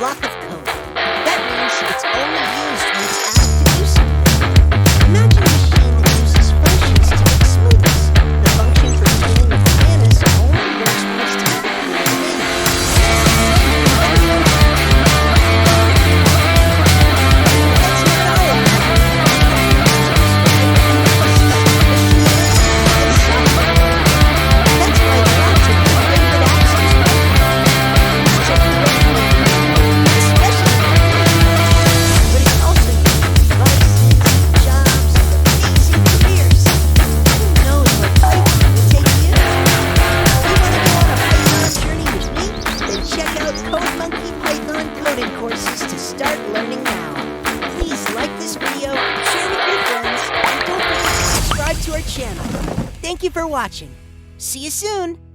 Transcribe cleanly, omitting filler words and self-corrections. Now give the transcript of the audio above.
block of code. That means it's only used when it's asked to do something. Imagine a machine that uses functions to make smoothies. The function for cleaning the bananas only works when it's time to clean the courses to start learning now. Please like this video, share with your friends, and don't forget to subscribe to our channel. Thank you for watching. See you soon!